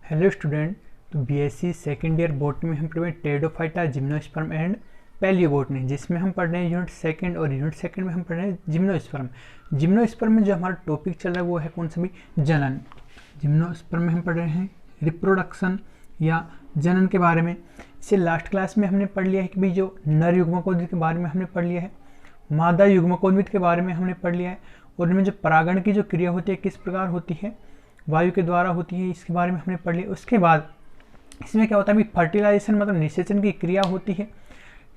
Hello student. तो BSc second year botany में हम पढ़ रहे हैं टेरिडोफाइटा, जिम्नोस्पर्म एंड पैलियोबॉटनी, जिसमें हम पढ़ रहे हैं यूनिट सेकंड, और यूनिट सेकंड में हम पढ़ रहे हैं जिम्नोस्पर्म। जिम्नोस्पर्म में जो हमारा टॉपिक चल रहा है वो है कौन सा भी, जनन। जिम्नोस्पर्म में हम पढ़ रहे हैं रिप्रोडक्शन या जनन के बारे में। इससे लास्ट क्लास में हमने पढ़ लिया है कि भाई जो नर युग्मकोद्भिद के बारे में हमने पढ़ लिया है, मादा युग्मकोद्भिद के बारे में हमने पढ़ लिया है, और इनमें जो परागण की जो क्रिया होती है किस प्रकार होती है, वायु के द्वारा होती है, इसके बारे में हमने पढ़ लिया। उसके बाद इसमें क्या होता है, फर्टिलाइजेशन मतलब निषेचन की क्रिया होती है,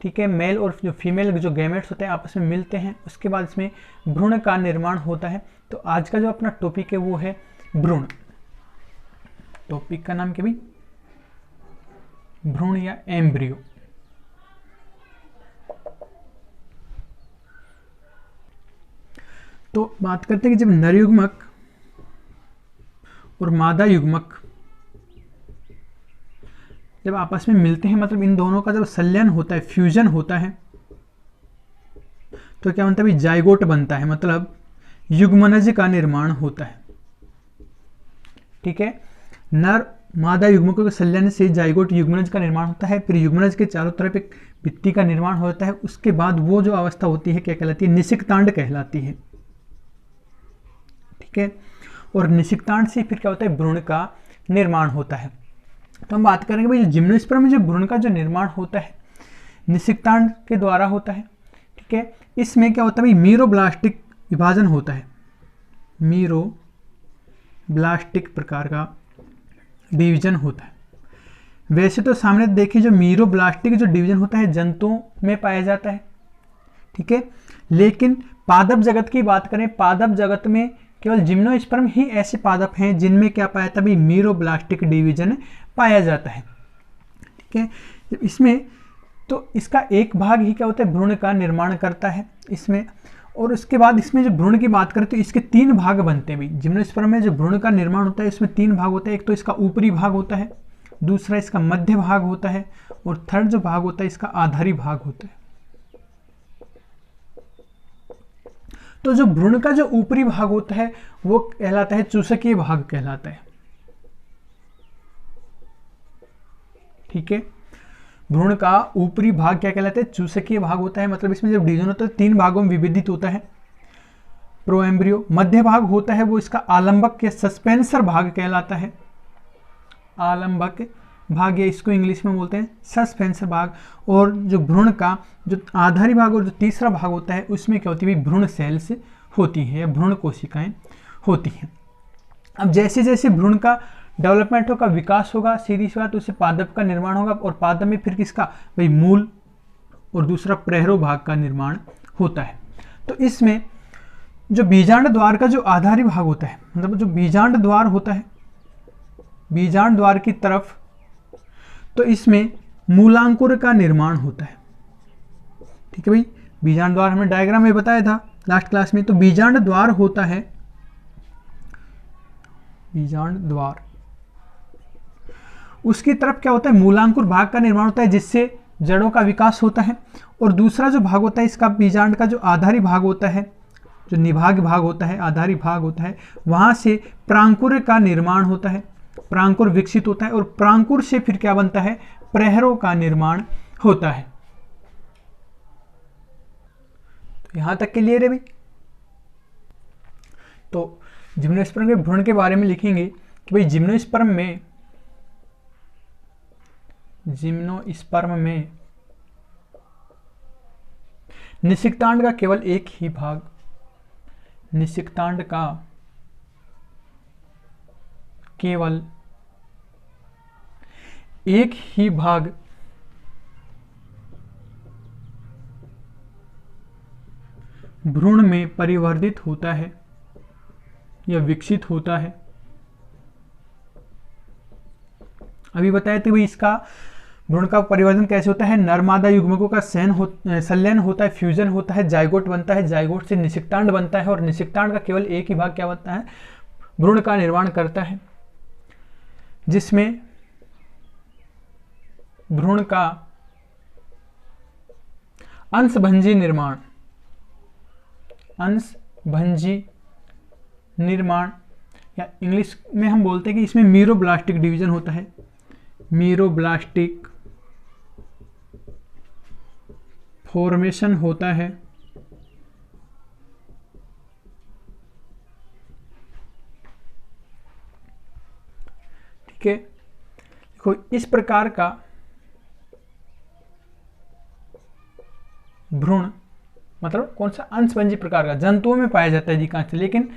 ठीक है। मेल और जो फीमेल जो गैमेट्स होते हैं आपस में मिलते हैं, उसके बाद इसमें भ्रूण का निर्माण होता है। तो आज का जो अपना टॉपिक है वो है भ्रूण। टॉपिक का नाम क्या भाई, भ्रूण या एम्ब्रियो। तो बात करते हैं कि जब नर युग्मक और मादा युग्मक जब आपस में मिलते हैं, मतलब इन दोनों का जब संलयन होता है, फ्यूजन होता है, तो क्या बनता है भाई, जाइगोट बनता है, मतलब युग्मनज का निर्माण होता है, ठीक है। नर मादा युग्मकों के संलयन से जाइगोट युग्मनज का निर्माण होता है। फिर युग्मनज के चारों तरफ एक भित्ति का निर्माण होता है। उसके बाद वो जो अवस्था होती है क्या कहलाती है, निषिक्तांड कहलाती है, ठीक है। और निषिक्तांड से फिर क्या होता है, भ्रूण का निर्माण होता है। तो हम बात करेंगे भाई जो जिम्नोस्पर्म में जो भ्रूण का जो निर्माण होता है निषिक्तांड के द्वारा होता है, ठीक है। इसमें क्या होता है भाई, मीरोब्लास्टिक विभाजन होता है, मीरोब्लास्टिक प्रकार का डिवीजन होता है। वैसे तो सामने देखिए जो मीरोब्लास्टिक जो डिवीजन होता है जंतुओं में पाया जाता है, ठीक है। लेकिन पादप जगत की बात करें, पादप जगत में केवल जिम्नोस्पर्म ही ऐसे पादप हैं जिनमें क्या पाया था भाई, मीरोब्लास्टिक डिवीजन पाया जाता है, ठीक है। इसमें तो इसका एक भाग ही क्या होता है, भ्रूण का निर्माण करता है इसमें। और उसके बाद इसमें जो भ्रूण की बात करें तो इसके तीन भाग बनते हैं भाई। जिम्नोस्पर्म में जो भ्रूण का निर्माण होता है इसमें तीन भाग होता है। एक तो इसका ऊपरी भाग होता है, दूसरा इसका मध्य भाग होता है, और थर्ड जो भाग होता है इसका आधारी भाग होता है। तो जो भ्रूण का जो ऊपरी भाग होता है वो कहलाता है चूसकीय भाग कहलाता है, ठीक है। भ्रूण का ऊपरी भाग क्या कहलाता है, चूसकीय भाग होता है। मतलब इसमें जब डिवीजन होता है तीन भागों में विभाजित होता है, प्रोएम्ब्रियो। मध्य भाग होता है वो इसका आलंबक या सस्पेंसर भाग कहलाता है, आलंबक भाग, या इसको इंग्लिश में बोलते हैं सस्पेंसर भाग। और जो भ्रूण का जो आधारी भाग और जो तीसरा भाग होता है उसमें क्या होती है, भ्रूण सेल्स होती है या भ्रूण कोशिकाएं होती हैं। अब जैसे जैसे भ्रूण का डेवलपमेंट होगा, विकास होगा, सीधी सी बात, उससे पादप का निर्माण होगा, और पादप में फिर किसका भाई, मूल और दूसरा प्रहरो भाग का निर्माण होता है। तो इसमें जो बीजांड द्वार का जो आधारी भाग होता है, मतलब जो बीजांड द्वार होता है, बीजांड द्वार की तरफ, तो इसमें मूलांकुर का निर्माण होता है, ठीक है भाई। बीजांड द्वार हमने डायग्राम में बताया था लास्ट क्लास में। तो बीजांड द्वार होता है, बीजांड द्वार, उसकी तरफ क्या होता है, मूलांकुर भाग का निर्माण होता है जिससे जड़ों का विकास होता है। और दूसरा जो भाग होता है इसका बीजांड का जो आधारी भाग होता है, जो निभाग भाग होता है, आधारी भाग होता है, वहां से प्रांकुर का निर्माण होता है, प्रांकुर विकसित होता है, और प्रांकुर से फिर क्या बनता है, प्रहरों का निर्माण होता है। तो यहां तक क्लियर है भाई। तो जिम्नोस्पर्म के भ्रूण के बारे में लिखेंगे कि भाई जिम्नोस्पर्म में निषिक्तांड का केवल एक ही भाग, निषिक्तांड का केवल एक ही भाग भ्रूण में परिवर्धित होता है या विकसित होता है। अभी बताया था भाई इसका भ्रूण का परिवर्तन कैसे होता है, नर-मादा युग्मकों का संलयन होता है, फ्यूजन होता है, जाइगोट बनता है, जाइगोट से निषिक्तांड बनता है, और निषिक्तांड का केवल एक ही भाग क्या बनता है, भ्रूण का निर्माण करता है, जिसमें भ्रूण का अंशभंजी निर्माण या इंग्लिश में हम बोलते हैं कि इसमें मीरोब्लास्टिक डिवीजन होता है, मीरोब्लास्टिक फॉर्मेशन होता है। ठीक है, देखो इस प्रकार का भ्रूण मतलब कौन सा अंशभंजी प्रकार का जंतुओं में पाया जाता है अधिकांश, लेकिन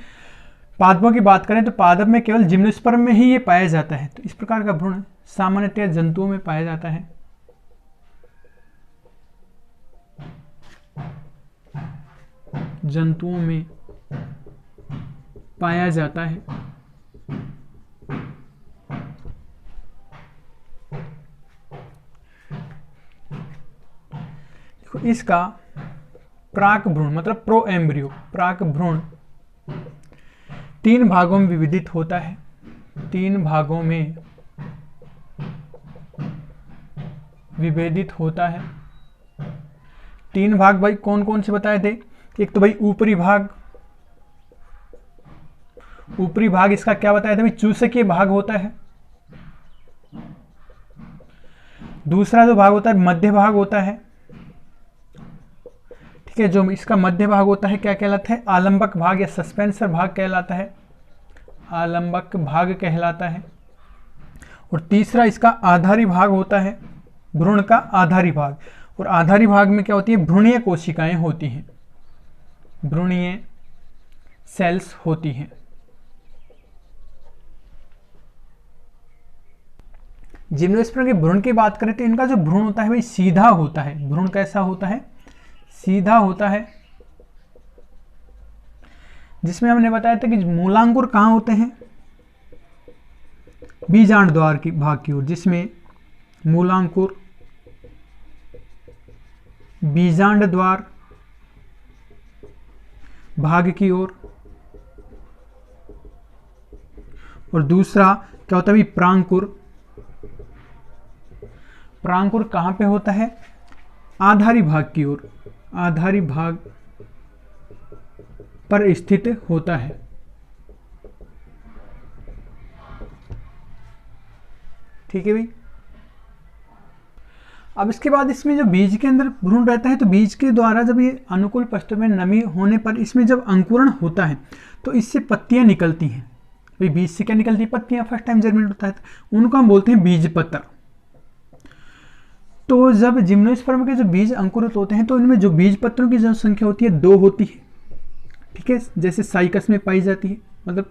पादपों की बात करें तो पादप में केवल जिम्नोस्पर्म में ही ये पाया जाता है। तो इस प्रकार का भ्रूण सामान्यतः जंतुओं में पाया जाता है। जंतुओं में पाया जाता है। देखो इसका प्राक भ्रूण मतलब प्रो एम्ब्रियो, प्राक भ्रूण 3 भागों में विभाजित होता है। 3 भागों में विभेदित होता है। 3 भाग भाई कौन कौन से बताए थे? एक तो भाई ऊपरी भाग, ऊपरी भाग इसका क्या बताया था भाई? चूसकीय भाग होता है। दूसरा जो भाग होता है मध्य भाग होता है। ठीक है, जो इसका मध्य भाग होता है क्या कहलाता है? आलंबक भाग या सस्पेंसर भाग कहलाता है, आलंबक भाग कहलाता है। और तीसरा इसका आधारी भाग होता है, भ्रूण का आधारी भाग। और आधारी भाग में क्या होती है? भ्रूणीय कोशिकाएं होती हैं, भ्रूणीय सेल्स होती हैं। जिम्नोस्पर्म के भ्रूण की बात करें तो इनका जो भ्रूण होता है वही सीधा होता है। भ्रूण कैसा होता है? सीधा होता है, जिसमें हमने बताया था कि मूलांकुर कहाँ होते हैं? बीजांड द्वार की भाग की ओर, जिसमें मूलांकुर बीजांड द्वार भाग की ओर। और दूसरा क्या होता है? प्रांकुर, प्रांकुर कहां पे होता है? आधारी भाग की ओर, आधारी भाग पर स्थित होता है। ठीक है भाई। अब इसके बाद इसमें जो बीज के अंदर भ्रूण रहता है तो बीज के द्वारा जब ये अनुकूल परिस्थितियों में नमी होने पर इसमें जब अंकुरण होता है तो इससे पत्तियां निकलती हैं। भाई बीज से क्या निकलती है? पत्तियां। फर्स्ट टाइम जर्मिनेट होता है तो उनको हम बोलते हैं बीज पत्र। तो जब जिम्नोस्पर्म के जो बीज अंकुरित होते हैं तो इनमें जो बीज पत्रों की जनसंख्या होती है 2 होती है। ठीक है, जैसे साइकस में पाई जाती है, मतलब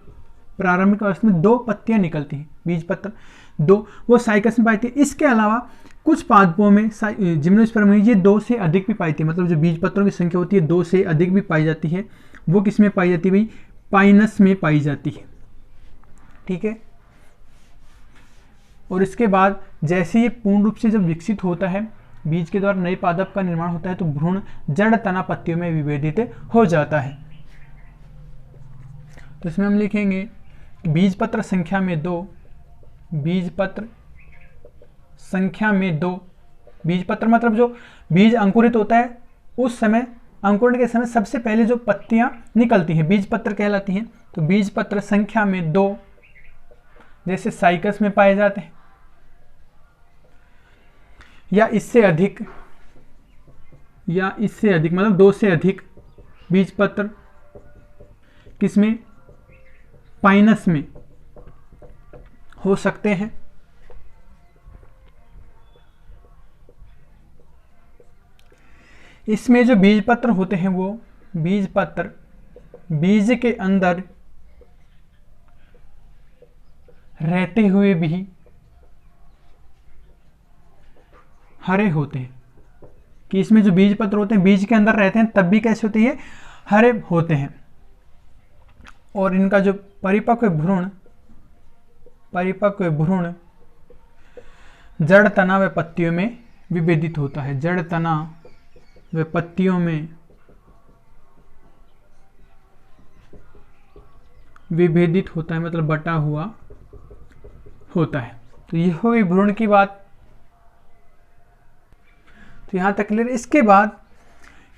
प्रारंभिक अवस्था में 2 पत्तियां निकलती हैं, बीज पत्र 2, वो साइकस में पाई थी। इसके अलावा कुछ पादपों में जिम्नोस्पर्म में ये 2 से अधिक भी पाई थी, मतलब जो बीज पत्रों की संख्या होती है 2 से अधिक भी पाई जाती है। वो किस में पाई जाती है भाई? पाइनस में पाई जाती है। ठीक है, और इसके बाद जैसे ये पूर्ण रूप से जब विकसित होता है, बीज के द्वारा नए पादप का निर्माण होता है तो भ्रूण जड़ तना पत्तियों में विभेदित हो जाता है। तो इसमें हम लिखेंगे बीज पत्र संख्या में 2, बीज पत्र संख्या में 2। बीज पत्र मतलब जो बीज अंकुरित होता है उस समय, अंकुरण के समय सबसे पहले जो पत्तियां निकलती हैं बीज पत्र कहलाती हैं। तो बीज पत्र संख्या में 2 जैसे साइकस में पाए जाते हैं, या इससे अधिक, या इससे अधिक मतलब 2 से अधिक बीज पत्र किसमें? पाइनस में हो सकते हैं। इसमें जो बीज पत्र होते हैं वो बीज पत्र बीज के अंदर रहते हुए भी हरे होते हैं। कि इसमें जो बीज पत्र होते हैं बीज के अंदर रहते हैं तब भी कैसे होते हैं? हरे होते हैं। और इनका जो परिपक्व भ्रूण जड़ तना व पत्तियों में विभेदित होता है। जड़ तना व पत्तियों में विभेदित होता है, मतलब बटा हुआ होता है। तो यह हो गई भ्रूण की बात। तो यहां तक क्लियर। इसके बाद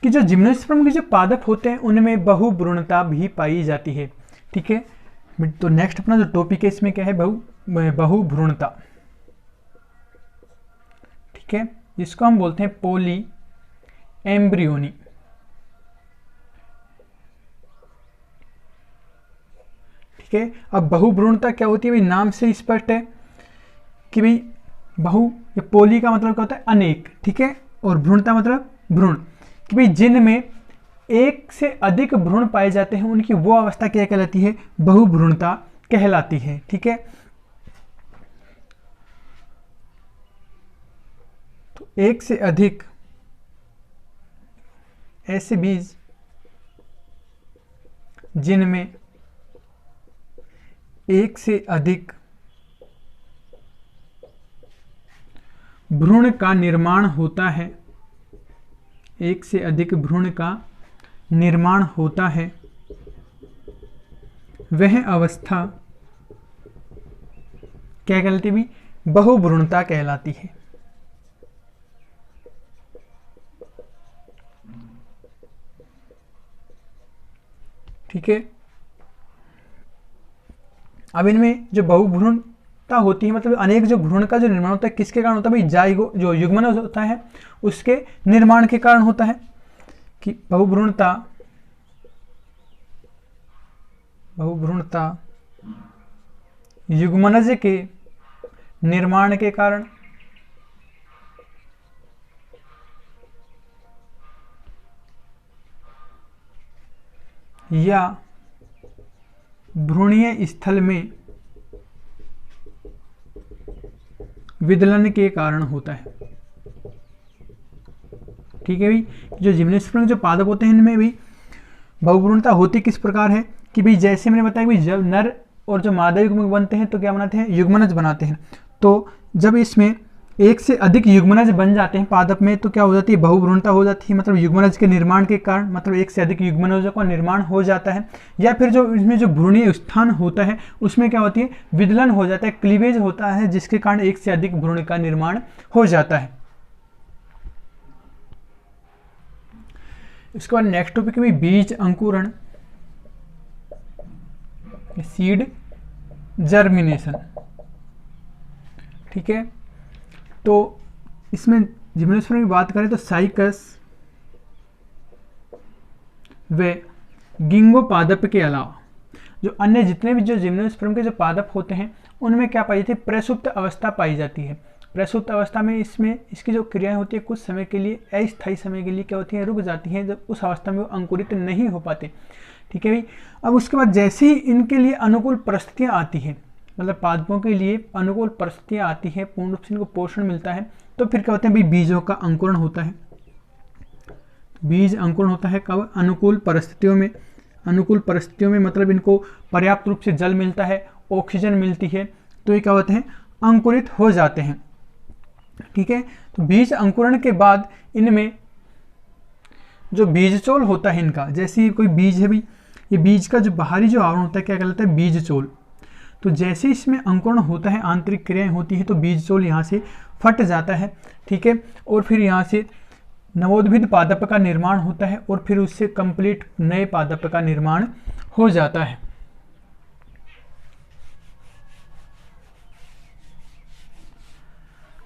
कि जो जिम्नोस्पर्म के जो पादप होते हैं उनमें बहुभ्रूणता भी पाई जाती है। ठीक है, तो नेक्स्ट अपना जो टॉपिक है इसमें क्या है, बहुभ्रूणता। ठीक है, जिसको हम बोलते हैं पॉली एम्ब्रियोनी। ठीक है, अब बहुभ्रूणता क्या होती है भाई, नाम से स्पष्ट है कि भाई बहु, ये पोली का मतलब क्या होता है अनेक, ठीक है, और भ्रूणता मतलब भ्रूण, कि भाई जिनमें एक से अधिक भ्रूण पाए जाते हैं उनकी वो अवस्था क्या कहलाती है, बहुभ्रूणता कहलाती है। ठीक है, तो एक से अधिक ऐसे बीज जिनमें एक से अधिक भ्रूण का निर्माण होता है, एक से अधिक भ्रूण का निर्माण होता है, वह अवस्था क्या कहलाती है, बहुभ्रूणता कहलाती है। ठीक है, अब इनमें जो बहुभ्रूणता होती है मतलब अनेक जो भ्रूण का जो निर्माण होता है किसके कारण होता है भाई, जाइगो जो युग्मन होता है उसके निर्माण के कारण होता है, कि बहुभ्रूणता युग्मनज के निर्माण के कारण या भ्रूणीय स्थल में विदलन के कारण होता है। ठीक है भाई, जो जिम्नोस्पर्म जो पादप होते हैं इनमें भी बहुभ्रूणता होती किस प्रकार है कि भाई जैसे मैंने बताया भाई जब नर और जो मादा युग्मक बनते हैं तो क्या बनाते हैं, युग्मनज बनाते हैं। तो जब इसमें एक से अधिक युग्मनज बन जाते हैं पादप में तो क्या हो जाती है, बहुभ्रूणता हो जाती है, मतलब युग्मनज के निर्माण के कारण, मतलब एक से अधिक युग्मनजों का निर्माण हो जाता है। या फिर जो इसमें जो भ्रूणीय स्थान होता है उसमें क्या होती है, विदलन हो जाता है, क्लीवेज होता है, जिसके कारण एक से अधिक भ्रूण का निर्माण हो जाता है। इसके बाद नेक्स्ट टॉपिक है बीज अंकुरण, सीड जर्मिनेशन। ठीक है, तो इसमें जिम्नोस्पर्म की बात करें तो साइकस व गिंगो पादप के अलावा जो अन्य जितने भी जो जिम्नोस्पर्म के जो पादप होते हैं उनमें क्या पाई जाती है, प्रसुप्त अवस्था पाई जाती है। प्रसुप्त अवस्था में इसमें इसकी जो क्रियाएं होती है कुछ समय के लिए, अस्थायी समय के लिए क्या होती है, रुक जाती हैं, जब उस अवस्था में वो अंकुरित नहीं हो पाते। ठीक है भाई, अब उसके बाद जैसे ही इनके लिए अनुकूल परिस्थितियां आती हैं, मतलब पादपों के लिए अनुकूल परिस्थितियां आती हैं, पूर्ण रूप से इनको पोषण मिलता है, तो फिर क्या होता है भाई, बीजों का अंकुरण होता है। बीज अंकुरण होता है कब, अनुकूल परिस्थितियों में। अनुकूल परिस्थितियों में मतलब इनको पर्याप्त रूप से जल मिलता है, ऑक्सीजन मिलती है, तो ये क्या होते हैं, अंकुरित हो जाते हैं। ठीक है, तो बीज अंकुरण के बाद इनमें जो बीजचोल होता है इनका, जैसे कोई बीज है भाई, ये बीज का जो बाहरी जो आवरण होता है क्या कहलाता है, बीजचोल। तो जैसे इसमें अंकुरण होता है, आंतरिक क्रियाएं होती हैं, तो बीजचोल यहाँ से फट जाता है। ठीक है, और फिर यहाँ से नवोद्भिद पादप का निर्माण होता है और फिर उससे कंप्लीट नए पादप का निर्माण हो जाता है।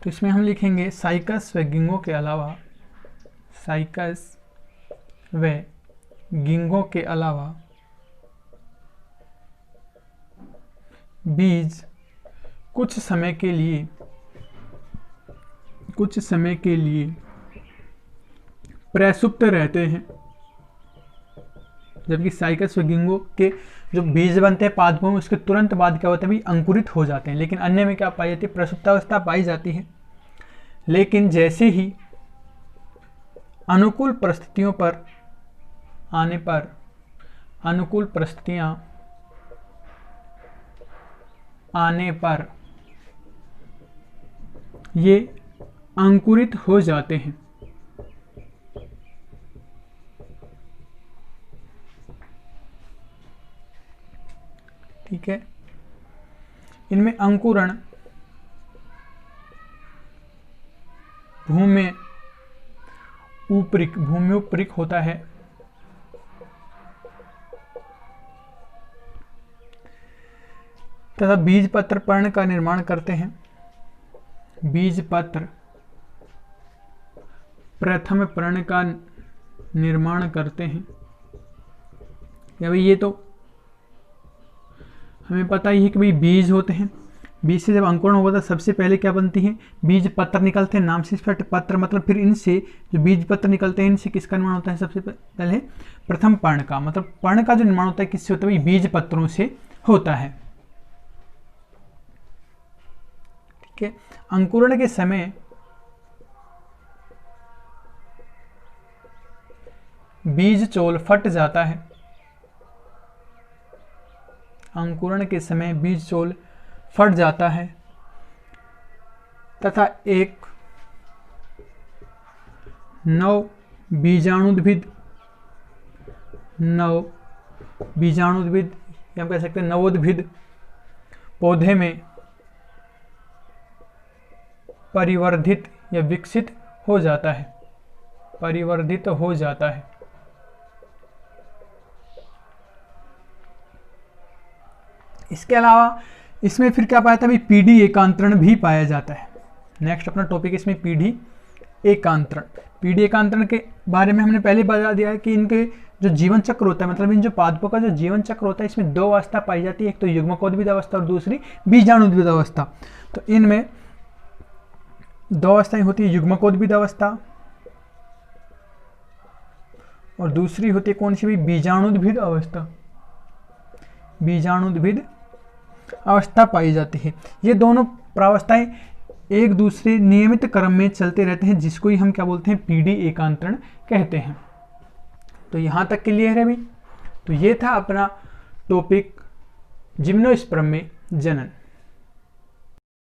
तो इसमें हम लिखेंगे साइकस व गिंगो के अलावा, साइकस व गिंगो के अलावा बीज कुछ समय के लिए प्रसुप्त रहते हैं, जबकि साइकस व गिंगो के जो बीज बनते हैं पादपों में उसके तुरंत बाद क्या होता है भाई, अंकुरित हो जाते हैं। लेकिन अन्य में क्या पाई जाती है, प्रसुप्तावस्था पाई जाती है। लेकिन जैसे ही अनुकूल परिस्थितियों पर आने पर, अनुकूल परिस्थितियां आने पर ये अंकुरित हो जाते हैं। ठीक है, इनमें अंकुरण भूमि उपरिक होता है। तथा बीज पत्र पर्ण का निर्माण करते हैं। बीज पत्र प्रथम पर्ण का निर्माण करते हैं। या भाई ये तो हमें पता ही है कि भाई बीज होते हैं, बीज से जब अंकुरण होता है सबसे पहले क्या बनती है, बीज पत्र निकलते हैं। नाम से पत्र मतलब फिर इनसे जो बीज पत्र निकलते हैं इनसे किसका निर्माण होता है, सबसे पहले प्रथम पर्ण का, मतलब पर्ण का जो निर्माण होता है किससे होता है, बीज पत्रों से होता है। ठीक है, अंकुरण के समय बीज चोल फट जाता है। अंकुरण के समय बीज चोल फट जाता है तथा एक नव बीजाणुद्भिद या हम कह सकते हैं नवोद्भिद पौधे में परिवर्धित या विकसित हो जाता है, परिवर्धित हो जाता है। इसके अलावा इसमें फिर क्या पाया था भाई, पीढ़ी एकांतरण भी पाया जाता है। नेक्स्ट अपना टॉपिक इसमें पीढ़ी एकांतरण। पीढ़ी एकांतरण के बारे में हमने पहले बता दिया है कि इनके जो जीवन चक्र होता है, मतलब इन जो पादपों का जो जीवन चक्र होता है इसमें दो अवस्था पाई जाती है, एक तो युग्मकोद्भिद अवस्था और दूसरी बीजाणुद्भिद अवस्था। तो इनमें दो अवस्थाएं होती है, युग्मकोद्भिद अवस्था और दूसरी होती है कौन सी भी, बीजाणुद्भिद अवस्था। बीजाणुद्भिद अवस्था पाई जाती है। ये दोनों प्रावस्थाएं एक दूसरे नियमित क्रम में चलते रहते हैं, जिसको ही हम क्या बोलते हैं, पीढ़ी एकांतरण कहते हैं। तो यहां तक क्लियर है भाई। तो ये था अपना टॉपिक जिम्नोस्पर्म में जनन।